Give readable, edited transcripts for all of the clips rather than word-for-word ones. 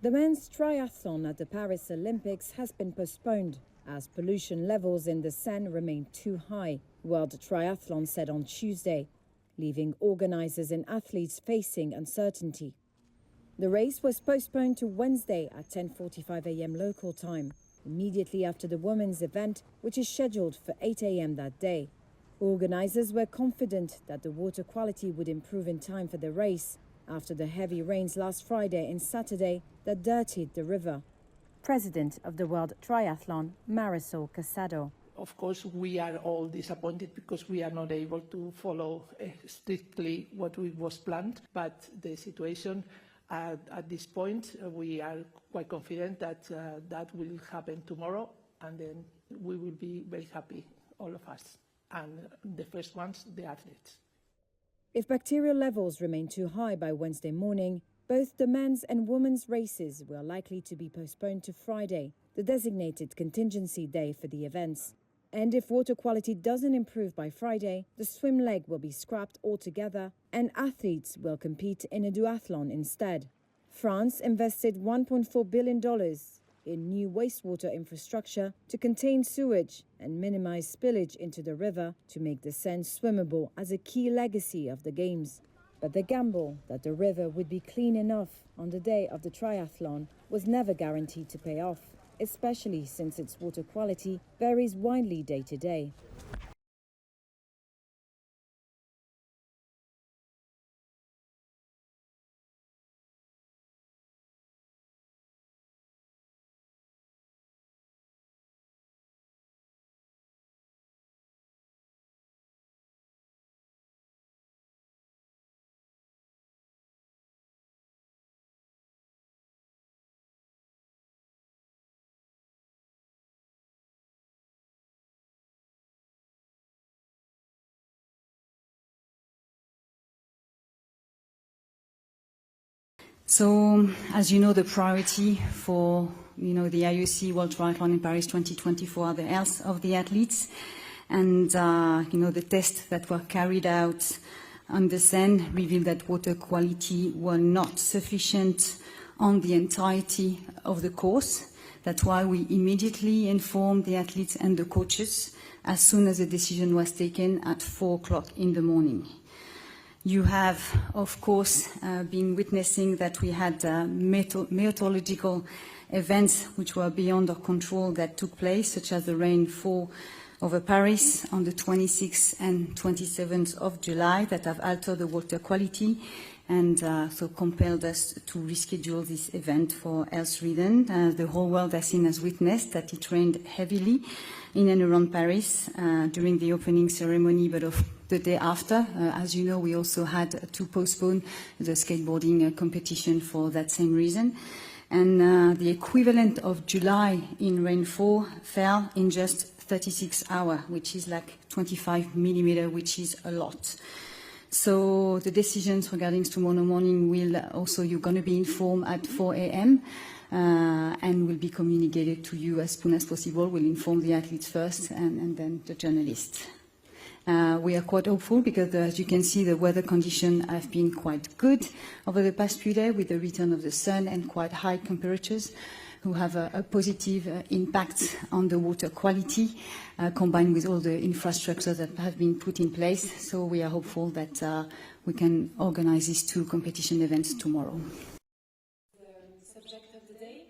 The men's triathlon at the Paris Olympics has been postponed as pollution levels in the Seine remain too high, World Triathlon said on Tuesday, leaving organizers and athletes facing uncertainty. The race was postponed to Wednesday at 10:45 a.m. local time, immediately after the women's event, which is scheduled for 8 a.m. that day. Organizers were confident that the water quality would improve in time for the race after the heavy rains last Friday and Saturday that dirtied the river. President of the World Triathlon, Marisol Casado. Of course, we are all disappointed because we are not able to follow strictly what was planned, but the situation at this point, we are quite confident that that will happen tomorrow, and then we will be very happy, all of us, and the first ones, the athletes. If bacterial levels remain too high by Wednesday morning, both the men's and women's races were likely to be postponed to Friday, the designated contingency day for the events. And if water quality doesn't improve by Friday, the swim leg will be scrapped altogether and athletes will compete in a duathlon instead. France invested $1.4 billion in new wastewater infrastructure to contain sewage and minimize spillage into the river to make the Seine swimmable as a key legacy of the Games. But the gamble that the river would be clean enough on the day of the triathlon was never guaranteed to pay off, especially since its water quality varies widely day to day. So, as you know, the priority for the IOC World Triathlon in Paris 2024 are the health of the athletes, and the tests that were carried out on the Seine revealed that water quality were not sufficient on the entirety of the course. That's why we immediately informed the athletes and the coaches as soon as the decision was taken at 4 o'clock in the morning. You have, of course, been witnessing that we had meteorological events which were beyond our control that took place, such as the rainfall over Paris on the 26th and 27th of July that have altered the water quality and so compelled us to reschedule this event for health reasons. The whole world has seen, as witnessed, that it rained heavily in and around Paris during the opening ceremony, but of the day after. As you know, we also had to postpone the skateboarding competition for that same reason. And the equivalent of July in rainfall fell in just 36 hours, which is like 25 millimeters, which is a lot. So the decisions regarding tomorrow morning will also, you're going to be informed at 4 a.m. And will be communicated to you as soon as possible. We'll inform the athletes first and then the journalists. We are quite hopeful because, as you can see, the weather conditions have been quite good over the past few days with the return of the sun and quite high temperatures who have a positive impact on the water quality combined with all the infrastructure that have been put in place. So we are hopeful that we can organize these two competition events tomorrow. The subject of the day,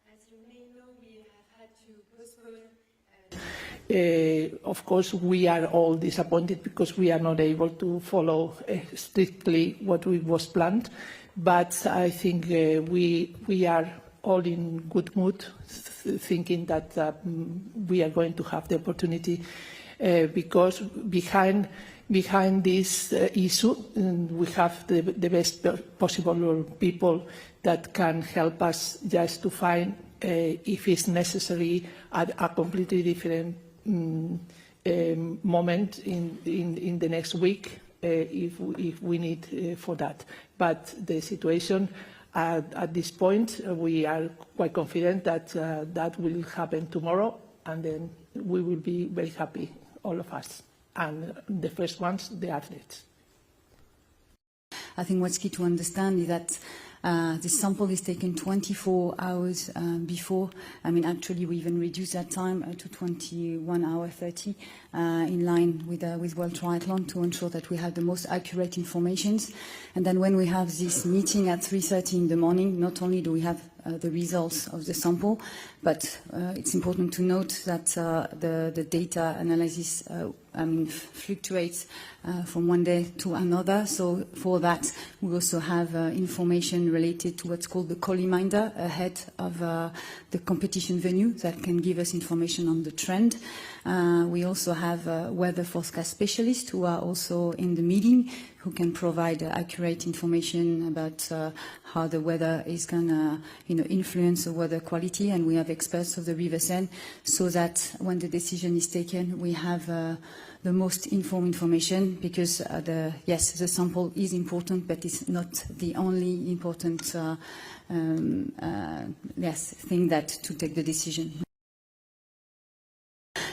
as you may know, we have had to postpone. Of course, we are all disappointed because we are not able to follow strictly what was planned, but I think we are all in good mood, thinking that we are going to have the opportunity because behind this issue, we have the best possible people that can help us just to find, if it's necessary, a completely different moment in the next week if we need for that. But the situation at this point, we are quite confident that that will happen tomorrow, and then we will be very happy, all of us, and the first ones, the athletes. I think what's key to understand is that This sample is taken 24 hours before. I mean, actually, we even reduced that time to 21 hours 30 in line with World Triathlon to ensure that we have the most accurate information. And then when we have this meeting at 3:30 in the morning, not only do we have the results of the sample, but it's important to note that the data analysis fluctuates from one day to another. So for that, we also have information related to what's called the call reminder ahead of the competition venue that can give us information on the trend. We also have weather forecast specialists who are also in the meeting, who can provide accurate information about how the weather is going to influence the weather quality. And we have experts of the River Seine, so that when the decision is taken, we have the most informed information, because the sample is important, but it's not the only important thing that to take the decision.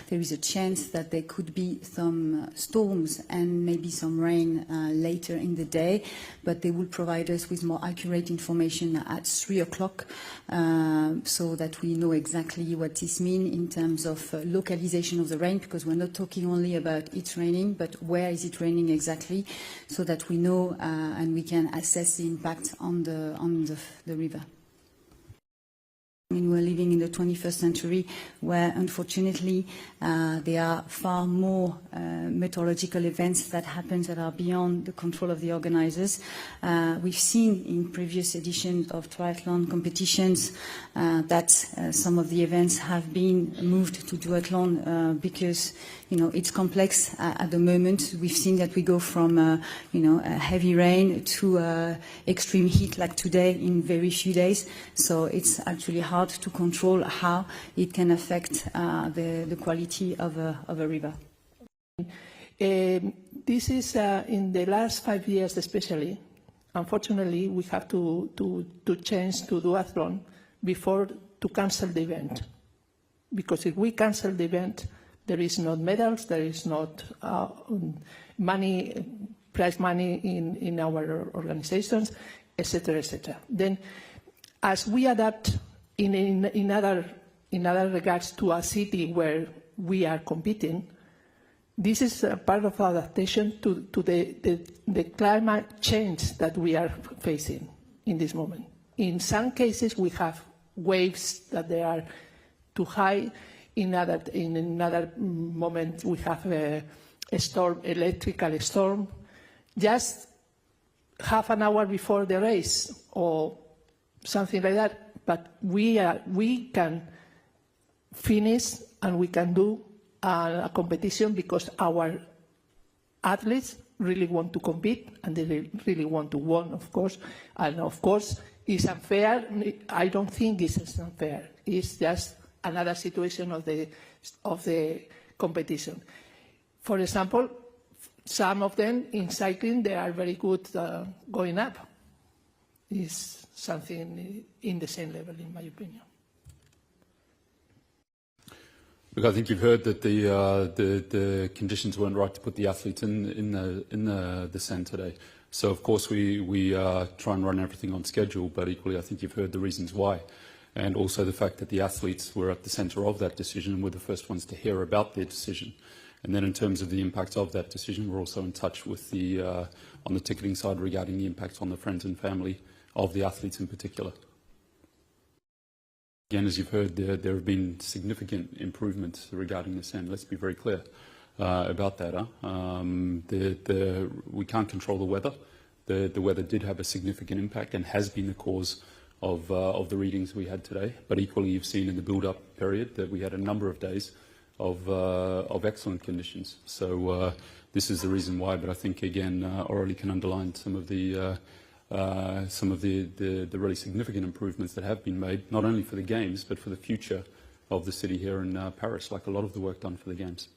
There is a chance that there could be some storms and maybe some rain later in the day, but they will provide us with more accurate information at 3 o'clock, so that we know exactly what this means in terms of localization of the rain, because we're not talking only about it's raining, but where is it raining exactly, so that we know and we can assess the impact on the river. I mean, we're living in the 21st century where, unfortunately, there are far more meteorological events that happen that are beyond the control of the organizers. We've seen in previous editions of triathlon competitions that some of the events have been moved to duathlon because, it's complex at the moment. We've seen that we go from, a heavy rain to extreme heat like today in very few days. So it's actually hard to control how it can affect the quality of a river. This is in the last 5 years especially. Unfortunately, we have to change to duathlon before to cancel the event. Because if we cancel the event, there is not medals, there is not money, prize money in our organizations, etc., etc. Then, as we adapt in other regards to a city where we are competing, this is a part of adaptation to the climate change that we are facing in this moment. In some cases, we have waves that they are too high. In another moment, we have a storm, electrical storm, just half an hour before the race or something like that. But we can finish and we can do a competition because our athletes really want to compete and they really want to win, of course. And of course, it's unfair. I don't think it's unfair. It's just another situation of the competition. For example, some of them in cycling, they are very good going up. It's something in the same level, in my opinion. Look, I think you've heard that the conditions weren't right to put the athletes in the Seine today. So of course we try and run everything on schedule, but equally I think you've heard the reasons why, and also the fact that the athletes were at the centre of that decision and were the first ones to hear about their decision. And then in terms of the impact of that decision, we're also in touch with on the ticketing side regarding the impact on the friends and family of the athletes in particular. Again, as you've heard, there have been significant improvements regarding the Seine. Let's be very clear about that. We can't control the weather. The weather did have a significant impact and has been the cause of the readings we had today. But equally, you've seen in the build-up period that we had a number of days of excellent conditions. So this is the reason why. But I think again, Aurélie can underline some of the really significant improvements that have been made, not only for the Games, but for the future of the city here in Paris, like a lot of the work done for the Games.